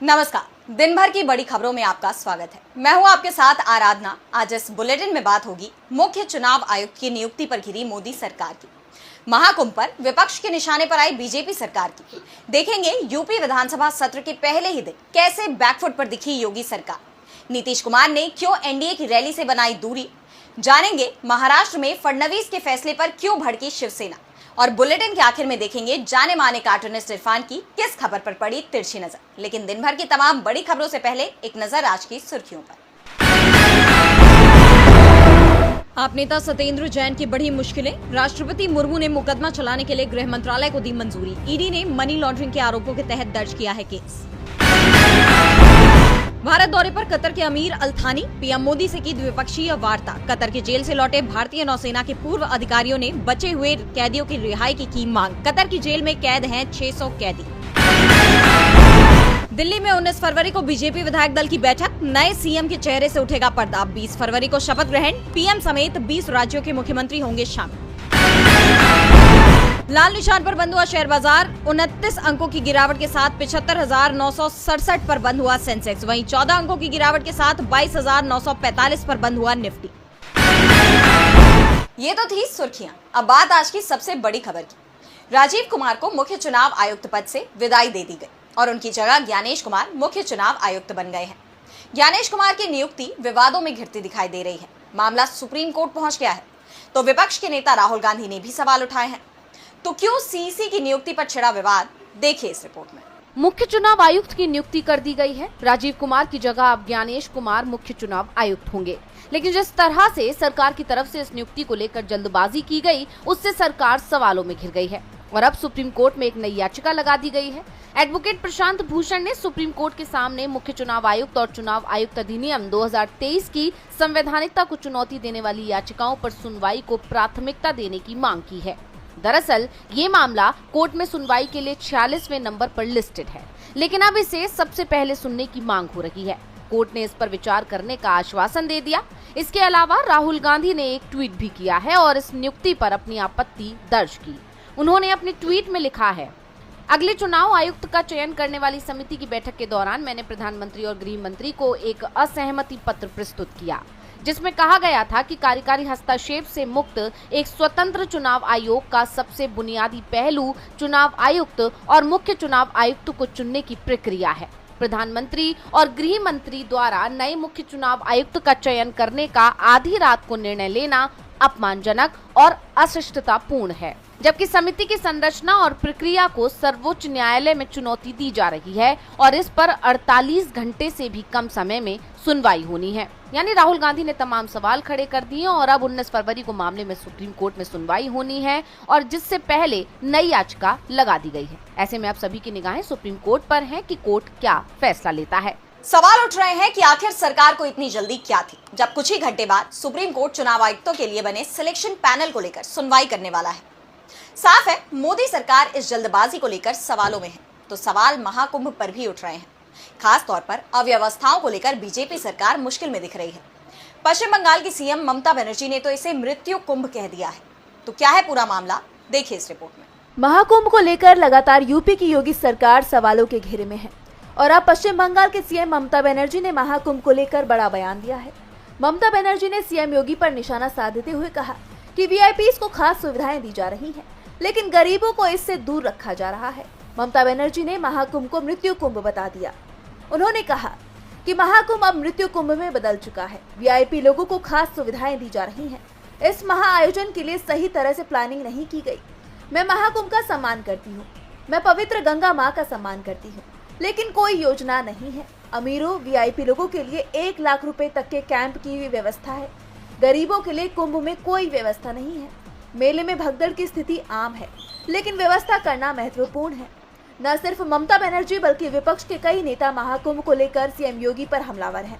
नमस्कार। दिन भर की बड़ी खबरों में आपका स्वागत है। मैं हूं आपके साथ आराधना। आज इस बुलेटिन में बात होगी मुख्य चुनाव आयुक्त की नियुक्ति पर घिरी मोदी सरकार की, महाकुंभ पर विपक्ष के निशाने पर आई बीजेपी सरकार की। देखेंगे यूपी विधानसभा सत्र के पहले ही दिन कैसे बैकफुट पर दिखी योगी सरकार, नीतीश कुमार ने क्यों एनडीए की रैली से बनाई दूरी, जानेंगे महाराष्ट्र में फडणवीस के फैसले पर क्यों भड़की शिवसेना, और बुलेटिन के आखिर में देखेंगे जाने माने कार्टूनिस्ट इरफान की किस खबर पर पड़ी तिरछी नजर। लेकिन दिन भर की तमाम बड़ी खबरों से पहले एक नजर आज की सुर्खियों पर। आप नेता सत्येंद्र जैन की बढ़ी मुश्किलें, राष्ट्रपति मुर्मू ने मुकदमा चलाने के लिए गृह मंत्रालय को दी मंजूरी, ईडी ने मनी लॉन्ड्रिंग के आरोपों के तहत दर्ज किया है केस। भारत दौरे पर कतर के अमीर अल थानी, पीएम मोदी से की द्विपक्षीय वार्ता। कतर के जेल से लौटे भारतीय नौसेना के पूर्व अधिकारियों ने बचे हुए कैदियों की रिहाई की मांग। कतर की जेल में कैद हैं 600 कैदी। दिल्ली में 19 फरवरी को बीजेपी विधायक दल की बैठक, नए सीएम के चेहरे से उठेगा पर्दा। 20 फरवरी को शपथ ग्रहण, पीएम समेत 20 राज्यों के मुख्यमंत्री होंगे शामिल। लाल निशान पर बंद हुआ शेयर बाजार, 29 अंकों की गिरावट के साथ 75,967 पर बंद हुआ सेंसेक्स। वहीं 14 अंकों की गिरावट के साथ 22,945 पर बंद हुआ निफ्टी। ये तो थी सुर्खियां। अब बात आज की सबसे बड़ी खबर की। राजीव कुमार को मुख्य चुनाव आयुक्त पद से विदाई दे दी गई और उनकी जगह ज्ञानेश कुमार मुख्य चुनाव आयुक्त बन गए हैं। ज्ञानेश कुमार की नियुक्ति विवादों में घिरती दिखाई दे रही है। मामला सुप्रीम कोर्ट पहुंच गया है, तो विपक्ष के नेता राहुल गांधी ने भी सवाल उठाए हैं। तो क्यों सीसी की नियुक्ति पर छिड़ा विवाद, देखिए इस रिपोर्ट में। मुख्य चुनाव आयुक्त की नियुक्ति कर दी गई है। राजीव कुमार की जगह अब ज्ञानेश कुमार मुख्य चुनाव आयुक्त होंगे। लेकिन जिस तरह से सरकार की तरफ से इस नियुक्ति को लेकर जल्दबाजी की गई, उससे सरकार सवालों में घिर गई है और अब सुप्रीम कोर्ट में एक नई याचिका लगा दी गई है। एडवोकेट प्रशांत भूषण ने सुप्रीम कोर्ट के सामने मुख्य चुनाव आयुक्त और चुनाव आयुक्त अधिनियम 2023 की संवैधानिकता को चुनौती देने वाली याचिकाओं पर सुनवाई को प्राथमिकता देने की मांग की है। दरअसल ये मामला कोर्ट में सुनवाई के लिए 46वें नंबर पर लिस्टेड है, लेकिन अब इसे सबसे पहले सुनने की मांग हो रही है। कोर्ट ने इस पर विचार करने का आश्वासन दे दिया। इसके अलावा राहुल गांधी ने एक ट्वीट भी किया है और इस नियुक्ति पर अपनी आपत्ति दर्ज की। उन्होंने अपने ट्वीट में लिखा है, अगले चुनाव आयुक्त का चयन करने वाली समिति की बैठक के दौरान मैंने प्रधानमंत्री और गृह मंत्री को एक असहमति पत्र प्रस्तुत किया, जिसमें कहा गया था कि कार्यकारी हस्तक्षेप से मुक्त एक स्वतंत्र चुनाव आयोग का सबसे बुनियादी पहलू चुनाव आयुक्त और मुख्य चुनाव आयुक्त को चुनने की प्रक्रिया है। प्रधानमंत्री और गृह मंत्री द्वारा नए मुख्य चुनाव आयुक्त का चयन करने का आधी रात को निर्णय लेना अपमानजनक और अशिष्टतापूर्ण है, जबकि समिति की संरचना और प्रक्रिया को सर्वोच्च न्यायालय में चुनौती दी जा रही है और इस पर 48 घंटे से भी कम समय में सुनवाई होनी है। यानी राहुल गांधी ने तमाम सवाल खड़े कर दिए और अब 19 फरवरी को मामले में सुप्रीम कोर्ट में सुनवाई होनी है और जिससे पहले नई याचिका लगा दी गई है। ऐसे में अब सभी की निगाहें सुप्रीम कोर्ट पर हैं कि कोर्ट क्या फैसला लेता है। सवाल उठ रहे हैं कि आखिर सरकार को इतनी जल्दी क्या थी, जब कुछ ही घंटे बाद सुप्रीम कोर्ट चुनाव आयुक्तों के लिए बने सिलेक्शन पैनल को लेकर सुनवाई करने वाला है। साफ है मोदी सरकार इस जल्दबाजी को लेकर सवालों में है। तो सवाल महाकुंभ पर भी उठ रहे हैं। खास तौर पर अव्यवस्थाओं को लेकर बीजेपी सरकार मुश्किल में दिख रही है। पश्चिम बंगाल की सीएम ममता बनर्जी ने तो इसे मृत्यु कुंभ कह दिया है। तो क्या है पूरा मामला, देखिए इस रिपोर्ट में। महाकुंभ को लेकर लगातार यूपी की योगी सरकार सवालों के घेरे में है और अब पश्चिम बंगाल के सीएम ममता बनर्जी ने महाकुंभ को लेकर बड़ा बयान दिया है। ममता बनर्जी ने सीएम योगी पर निशाना साधते हुए कहा कि वीआईपीज को खास सुविधाएं दी जा रही हैं, लेकिन गरीबों को इससे दूर रखा जा रहा है। ममता बनर्जी ने महाकुंभ को मृत्यु कुंभ बता दिया। उन्होंने कहा कि महाकुंभ अब मृत्यु कुंभ में बदल चुका है। वीआईपी लोगों को खास सुविधाएं दी जा रही हैं। इस महाआयोजन के लिए सही तरह से प्लानिंग नहीं की गई। मैं महाकुंभ का सम्मान करती हूँ, मैं पवित्र गंगा माँ का सम्मान करती हूँ, लेकिन कोई योजना नहीं है। अमीरों वीआईपी लोगों के लिए 1 लाख रुपए तक के कैंप की व्यवस्था है। गरीबों के लिए कुंभ में कोई व्यवस्था नहीं है। मेले में भगदड़ की स्थिति आम है, लेकिन व्यवस्था करना महत्वपूर्ण है। न सिर्फ ममता बनर्जी बल्कि विपक्ष के कई नेता महाकुंभ को लेकर सीएम योगी पर हमलावर हैं।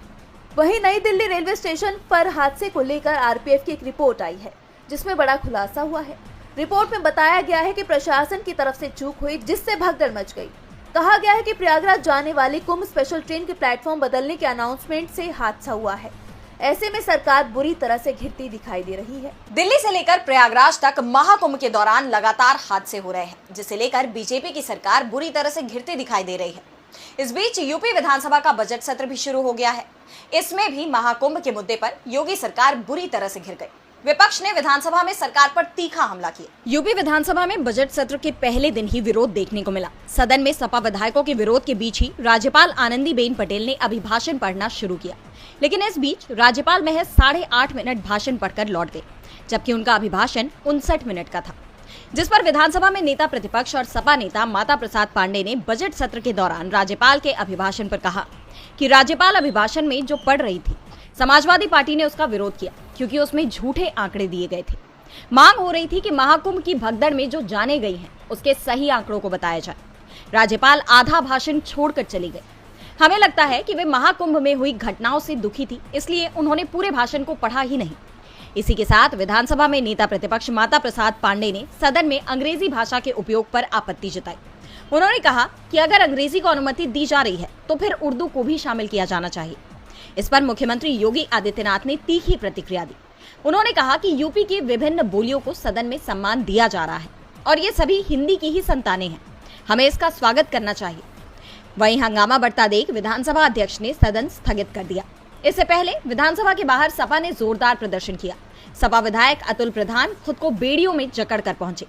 वहीं नई दिल्ली रेलवे स्टेशन पर हादसे को लेकर आरपीएफ की एक रिपोर्ट आई है, जिसमें बड़ा खुलासा हुआ है। रिपोर्ट में बताया गया है कि प्रशासन की तरफ से चूक हुई, जिससे भगदड़ मच गई। कहा गया है कि प्रयागराज जाने वाली कुंभ स्पेशल ट्रेन के प्लेटफॉर्म बदलने के अनाउंसमेंट से हादसा हुआ है। ऐसे में सरकार बुरी तरह से घिरती दिखाई दे रही है। दिल्ली से लेकर प्रयागराज तक महाकुंभ के दौरान लगातार हादसे हो रहे हैं, जिसे लेकर बीजेपी की सरकार बुरी तरह से घिरती दिखाई दे रही है। इस बीच यूपी विधानसभा का बजट सत्र भी शुरू हो गया है। इसमें भी महाकुंभ के मुद्दे पर योगी सरकार बुरी तरह से घिर गई। विपक्ष ने विधानसभा में सरकार पर तीखा हमला किया। यूपी विधानसभा में बजट सत्र के पहले दिन ही विरोध देखने को मिला। सदन में सपा विधायकों के विरोध के बीच ही राज्यपाल आनंदीबेन पटेल ने अभिभाषण पढ़ना शुरू किया, लेकिन इस बीच राज्यपाल महज 8.5 मिनट भाषण पढ़कर लौट गए, जबकि उनका अभिभाषण 59 मिनट का था, जिस पर विधानसभा में नेता प्रतिपक्ष और सपा नेता माता प्रसाद पांडे ने बजट सत्र के दौरान राज्यपाल के अभिभाषण पर कहा कि राज्यपाल अभिभाषण में जो पढ़ रही थी, समाजवादी पार्टी ने उसका विरोध किया क्योंकि उसमें झूठे आंकड़े दिए गए थे। मांग हो रही थी कि महाकुंभ की भगदड़ में जो जाने गई हैं, उसके सही आंकड़ों को बताया जाए। राज्यपाल आधा भाषण छोड़कर चली गई। हमें लगता है कि वे महाकुंभ में हुई घटनाओं से दुखी थी, इसलिए उन्होंने पूरे भाषण को पढ़ा ही नहीं। इसी के साथ विधानसभा में नेता प्रतिपक्ष माता प्रसाद पांडे ने सदन में अंग्रेजी भाषा के उपयोग पर आपत्ति जताई। उन्होंने कहा कि अगर अंग्रेजी को अनुमति दी जा रही है तो फिर उर्दू को भी शामिल किया जाना चाहिए। इस पर मुख्यमंत्री योगी आदित्यनाथ ने तीखी प्रतिक्रिया दी। उन्होंने कहा कि यूपी की विभिन्न बोलियों को सदन में सम्मान दिया जा रहा है और ये सभी हिंदी की ही संतानें हैं, हमें इसका स्वागत करना चाहिए। वहीं हंगामा बढ़ता देख विधानसभा अध्यक्ष ने सदन स्थगित कर दिया। इससे पहले विधानसभा के बाहर सपा ने जोरदार प्रदर्शन किया। सपा विधायक अतुल प्रधान खुद को बेड़ियों में जकड़ कर पहुंचे।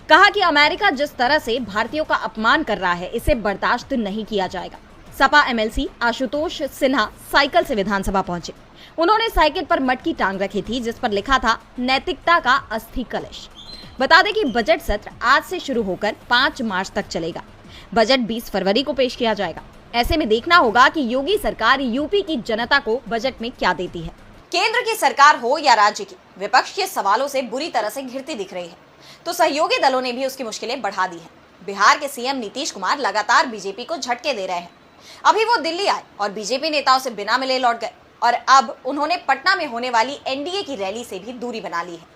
कहा कि अमेरिका जिस तरह से भारतीयों का अपमान कर रहा है, इसे बर्दाश्त नहीं किया जाएगा। सपा एमएलसी आशुतोष सिन्हा साइकिल से विधानसभा पहुंचे। उन्होंने साइकिल पर मटकी टांग रखी थी, जिस पर लिखा था नैतिकता का अस्थि कलश। बता दें कि बजट सत्र आज से शुरू होकर 5 मार्च तक चलेगा। बजट 20 फरवरी को पेश किया जाएगा। ऐसे में देखना होगा कि योगी सरकार यूपी की जनता को बजट में क्या देती है। केंद्र की सरकार हो या राज्य की, विपक्ष के सवालों से बुरी तरह से घिरती दिख रही है, तो सहयोगी दलों ने भी उसकी मुश्किलें बढ़ा दी हैं। बिहार के सीएम नीतीश कुमार लगातार बीजेपी को झटके दे रहे हैं। अभी वो दिल्ली आए और बीजेपी नेताओं से बिना मिले लौट गए, और अब उन्होंने पटना में होने वाली एनडीए की रैली से भी दूरी बना ली है।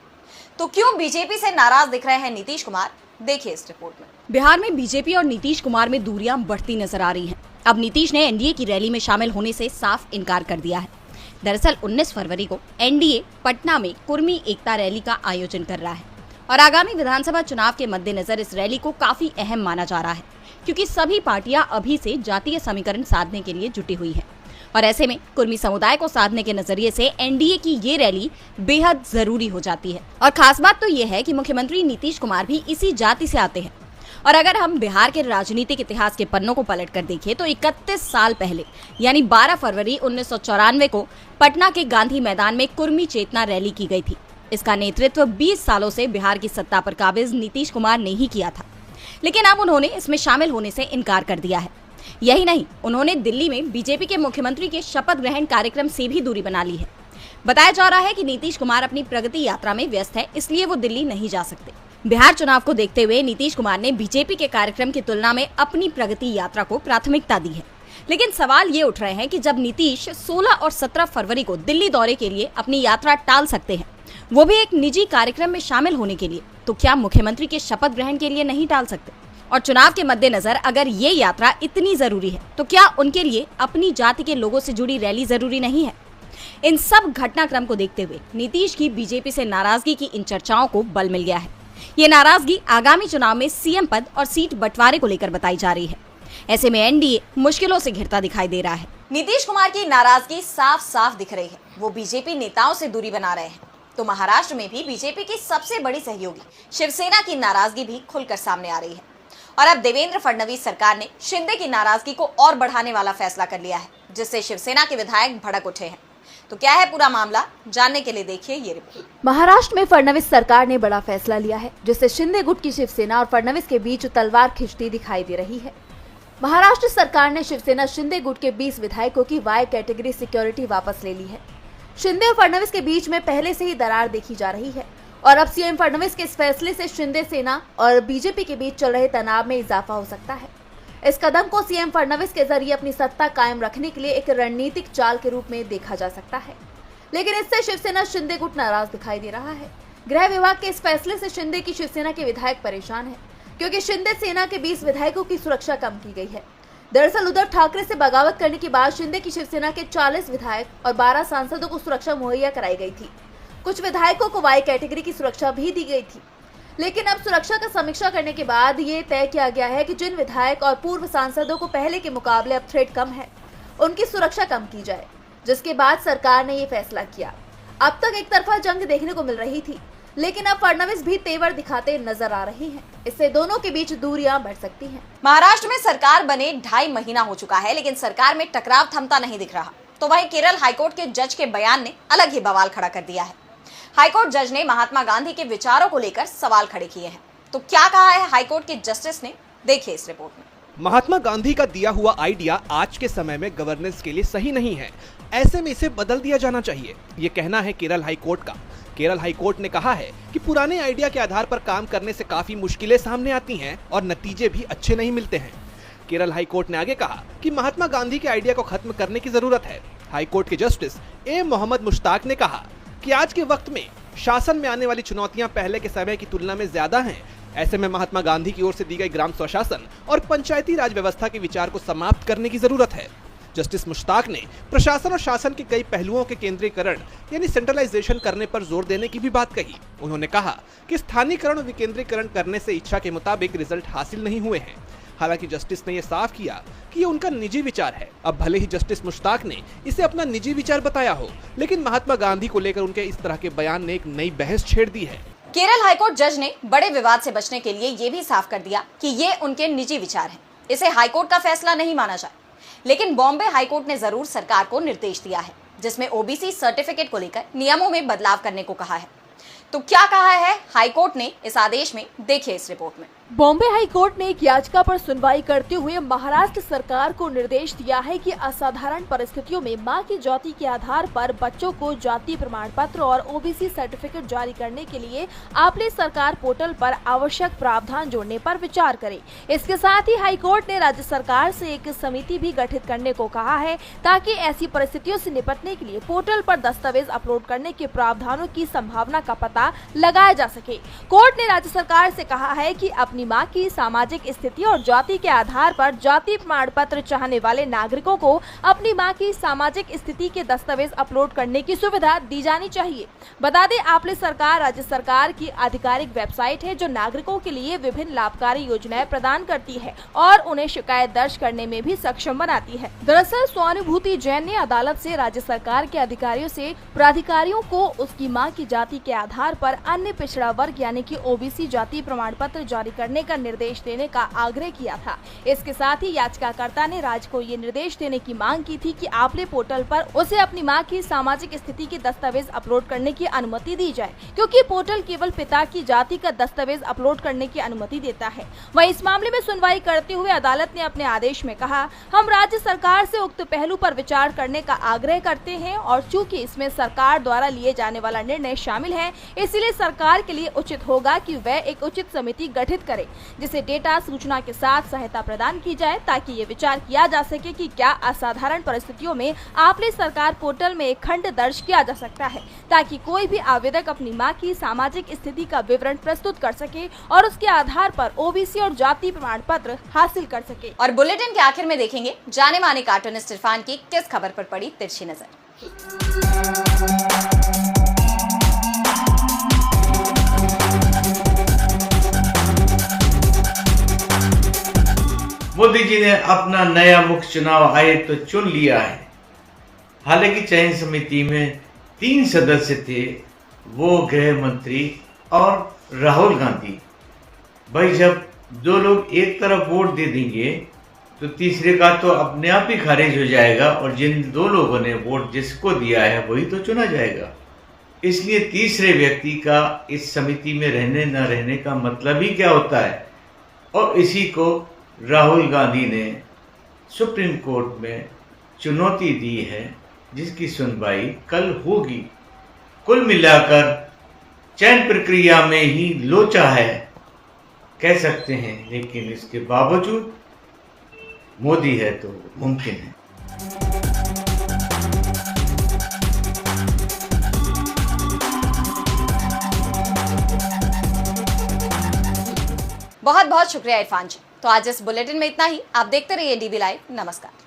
तो क्यों बीजेपी से नाराज दिख रहे हैं नीतीश कुमार, देखिए इस रिपोर्ट में। बिहार में बीजेपी और नीतीश कुमार में दूरियां बढ़ती नजर आ रही हैं। अब नीतीश ने एनडीए की रैली में शामिल होने से साफ इनकार कर दिया है। दरअसल 19 फरवरी को एनडीए पटना में कुर्मी एकता रैली का आयोजन कर रहा है और आगामी विधानसभा चुनाव के मद्देनजर इस रैली को काफी अहम माना जा रहा है, क्योंकि सभी पार्टियां अभी से जातीय समीकरण साधने के लिए जुटी हुई है और ऐसे में कुर्मी समुदाय को साधने के नजरिए से एनडीए की ये रैली बेहद जरूरी हो जाती है। और खास बात तो ये है कि मुख्यमंत्री नीतीश कुमार भी इसी जाति से आते हैं। और अगर हम बिहार के राजनीतिक इतिहास के पन्नों को पलट कर देखें तो 31 साल पहले यानी 12 फरवरी 1994 को पटना के गांधी मैदान में कुर्मी चेतना रैली की गई थी। इसका नेतृत्व 20 सालों से बिहार की सत्ता पर काबिज नीतीश कुमार ने ही किया था, लेकिन अब उन्होंने इसमें शामिल होने से इनकार कर दिया है। यही नहीं, उन्होंने दिल्ली में बीजेपी के मुख्यमंत्री के शपथ ग्रहण कार्यक्रम से भी दूरी बना ली है। बताया जा रहा है कि नीतीश कुमार अपनी प्रगति यात्रा में व्यस्त है, इसलिए वो दिल्ली नहीं जा सकते। बिहार चुनाव को देखते हुए नीतीश कुमार ने बीजेपी के कार्यक्रम की तुलना में अपनी प्रगति यात्रा को प्राथमिकता दी है। लेकिन सवाल ये उठ रहे हैं कि जब नीतीश 16 और 17 फरवरी को दिल्ली दौरे के लिए अपनी यात्रा टाल सकते हैं, वो भी एक निजी कार्यक्रम में शामिल होने के लिए, तो क्या मुख्यमंत्री के शपथ ग्रहण के लिए नहीं टाल सकते? और चुनाव के मद्देनजर अगर ये यात्रा इतनी जरूरी है, तो क्या उनके लिए अपनी जाति के लोगों से जुड़ी रैली जरूरी नहीं है? इन सब घटनाक्रम को देखते हुए नीतीश की बीजेपी से नाराजगी की इन चर्चाओं को बल मिल गया है। ये नाराजगी आगामी चुनाव में सीएम पद और सीट बंटवारे को लेकर बताई जा रही है। ऐसे में एनडीए मुश्किलों से घिरता दिखाई दे रहा है। नीतीश कुमार की नाराजगी साफ साफ दिख रही है। वो बीजेपी नेताओं से दूरी बना रहे हैं। तो महाराष्ट्र में भी बीजेपी की सबसे बड़ी सहयोगी शिवसेना की नाराजगी भी खुलकर सामने आ रही है। और अब देवेंद्र फडणवीस सरकार ने शिंदे की नाराजगी को और बढ़ाने वाला फैसला कर लिया है, जिससे शिवसेना के विधायक भड़क उठे हैं। तो क्या है पूरा मामला, जानने के लिए देखिए ये रिपोर्ट। महाराष्ट्र में फडणवीस सरकार ने बड़ा फैसला लिया है, जिससे शिंदे गुट की शिवसेना और फडणवीस के बीच तलवार खिंचती दिखाई दे रही है। महाराष्ट्र सरकार ने शिवसेना शिंदे गुट के 20 विधायकों की वाई कैटेगरी सिक्योरिटी वापस ले ली है। शिंदे और फडणवीस के बीच में पहले से ही दरार देखी जा रही है और अब सीएम फडणवीस के इस फैसले से शिंदे सेना और बीजेपी के बीच चल रहे तनाव में इजाफा हो सकता है। इस कदम को सीएम फडणवीस के जरिए अपनी सत्ता कायम रखने के लिए एक रणनीतिक चाल के रूप में देखा जा सकता है, लेकिन इससे शिवसेना शिंदे गुट नाराज दिखाई दे रहा है। गृह विभाग के इस फैसले से शिंदे की शिवसेना के विधायक परेशान हैं, क्योंकि शिंदे सेना के 20 विधायकों की सुरक्षा कम की गई है। दरअसल उद्धव ठाकरे से बगावत करने के बाद शिंदे की शिवसेना के 40 विधायक और 12 सांसदों को सुरक्षा मुहैया कराई गई थी। कुछ विधायकों को वाई कैटेगरी की सुरक्षा भी दी गई थी। लेकिन अब सुरक्षा का समीक्षा करने के बाद ये तय किया गया है कि जिन विधायक और पूर्व सांसदों को पहले के मुकाबले अब थ्रेट कम है, उनकी सुरक्षा कम की जाए, जिसके बाद सरकार ने ये फैसला किया। अब तक एक तरफा जंग देखने को मिल रही थी, लेकिन अब फडणवीस भी तेवर दिखाते नजर आ रही हैं। इससे दोनों के बीच दूरियां बढ़ सकती हैं। महाराष्ट्र में सरकार बने 2.5 महीना हो चुका है, लेकिन सरकार में टकराव थमता नहीं दिख रहा। तो वहीं केरल हाईकोर्ट के जज के बयान ने अलग ही बवाल खड़ा कर दिया है। हाईकोर्ट जज ने महात्मा गांधी के विचारों को लेकर सवाल खड़े किए हैं। तो क्या कहा है हाईकोर्ट के जस्टिस ने, देखिए इस रिपोर्ट में। महात्मा गांधी का दिया हुआ आइडिया आज के समय में गवर्नेंस के लिए सही नहीं है। ऐसे में इसे बदल दिया जाना चाहिए, ये कहना है केरल हाईकोर्ट का। केरल हाईकोर्ट ने कहा है कि पुराने आइडिया के आधार पर काम करने से काफी मुश्किलें सामने आती हैं और नतीजे भी अच्छे नहीं मिलते हैं। केरल हाईकोर्ट ने आगे कहा कि महात्मा गांधी के आइडिया को खत्म करने की जरूरत है। हाईकोर्ट के जस्टिस ए मोहम्मद मुश्ताक ने कहा कि आज के वक्त में शासन में आने वाली चुनौतियां पहले के समय की तुलना में ज्यादा हैं। ऐसे में महात्मा गांधी की ओर से दी गई ग्राम स्वशासन और पंचायती राज व्यवस्था के विचार को समाप्त करने की जरूरत है। जस्टिस मुश्ताक ने प्रशासन और शासन के कई पहलुओं के केंद्रीकरण यानी सेंट्रलाइजेशन करने पर जोर देने की भी बात कही। उन्होंने कहा कि स्थानीकरण और विकेंद्रीकरण करने से इच्छा के मुताबिक रिजल्ट हासिल नहीं हुए हैं। हालांकि जस्टिस ने यह साफ किया कि ये उनका निजी विचार है। अब भले ही जस्टिस मुश्ताक ने इसे अपना निजी विचार बताया हो, लेकिन महात्मा गांधी को लेकर उनके इस तरह के बयान ने एक नई बहस छेड़ दी है। केरल हाईकोर्ट जज ने बड़े विवाद से बचने के लिए ये भी साफ कर दिया कि ये उनके निजी विचार हैं। इसे हाईकोर्ट का फैसला नहीं माना जाए। लेकिन बॉम्बे हाईकोर्ट ने जरूर सरकार को निर्देश दिया है, जिसमें ओबीसी सर्टिफिकेट को लेकर नियमों में बदलाव करने को कहा है। तो क्या कहा है हाईकोर्ट ने इस आदेश में, देखिए इस रिपोर्ट में। बॉम्बे हाईकोर्ट ने एक याचिका पर सुनवाई करते हुए महाराष्ट्र सरकार को निर्देश दिया है कि असाधारण परिस्थितियों में मां की जाति के आधार पर बच्चों को जाति प्रमाण पत्र और ओबीसी सर्टिफिकेट जारी करने के लिए आपले सरकार पोर्टल पर आवश्यक प्रावधान जोड़ने पर विचार करे। इसके साथ ही हाईकोर्ट ने राज्य सरकार से एक समिति भी गठित करने को कहा है, ताकि ऐसी परिस्थितियों से निपटने के लिए पोर्टल पर दस्तावेज अपलोड करने के प्रावधानों की संभावना का पता लगाया जा सके। कोर्ट ने राज्य सरकार से कहा है कि अपनी मां की सामाजिक स्थिति और जाति के आधार पर जाति प्रमाण पत्र चाहने वाले नागरिकों को अपनी मां की सामाजिक स्थिति के दस्तावेज अपलोड करने की सुविधा दी जानी चाहिए। बता दें, आपले सरकार राज्य सरकार की आधिकारिक वेबसाइट है, जो नागरिकों के लिए विभिन्न लाभकारी योजनाएं प्रदान करती है और उन्हें शिकायत दर्ज करने में भी सक्षम बनाती है। दरअसल स्वानुभूति जैन ने अदालत से राज्य सरकार के अधिकारियों से प्राधिकारियों को उसकी मां की जाति के आधार पर अन्य पिछड़ा वर्ग यानी कि ओबीसी जाति प्रमाण पत्र जारी करने का निर्देश देने का आग्रह किया था। इसके साथ ही याचिकाकर्ता ने राज्य को ये निर्देश देने की मांग की थी कि आपले पोर्टल पर उसे अपनी मां की सामाजिक स्थिति के दस्तावेज अपलोड करने की अनुमति दी जाए, क्योंकि पोर्टल केवल पिता की जाति का दस्तावेज अपलोड करने की अनुमति देता है। वहीं इस मामले में सुनवाई करते हुए अदालत ने अपने आदेश में कहा, हम राज्य सरकार से उक्त पहलू पर विचार करने का आग्रह करते हैं और चूंकि इसमें सरकार द्वारा लिए जाने वाला निर्णय शामिल है, इसलिए सरकार के लिए उचित होगा कि वह एक उचित समिति गठित करे, जिसे डेटा सूचना के साथ सहायता प्रदान की जाए, ताकि ये विचार किया जा सके कि क्या असाधारण परिस्थितियों में आपले सरकार पोर्टल में एक खंड दर्ज किया जा सकता है, ताकि कोई भी आवेदक अपनी मां की सामाजिक स्थिति का विवरण प्रस्तुत कर सके और उसके आधार पर ओबीसी और जाति प्रमाण पत्र हासिल कर सके। और बुलेटिन के आखिर में देखेंगे जाने माने कार्टूनिस्ट इरफान की किस खबर पर पड़ी तिरछी नजर। मोदी जी ने अपना नया मुख्य चुनाव आयुक्त तो चुन लिया है। हालांकि चयन समिति में 3 सदस्य थे, वो गृह मंत्री और राहुल गांधी। भाई जब 2 लोग एक तरफ वोट दे देंगे तो तीसरे का तो अपने आप ही खारिज हो जाएगा और जिन 2 लोगों ने वोट जिसको दिया है वही तो चुना जाएगा। इसलिए तीसरे व्यक्ति का इस समिति में रहने न रहने का मतलब ही क्या होता है, और इसी को राहुल गांधी ने सुप्रीम कोर्ट में चुनौती दी है, जिसकी सुनवाई कल होगी। कुल मिलाकर चयन प्रक्रिया में ही लोचा है कह सकते हैं, लेकिन इसके बावजूद मोदी है तो मुमकिन है। बहुत बहुत शुक्रिया इरफान जी। तो आज इस बुलेटिन में इतना ही। आप देखते रहिए डीबी लाइव। नमस्कार।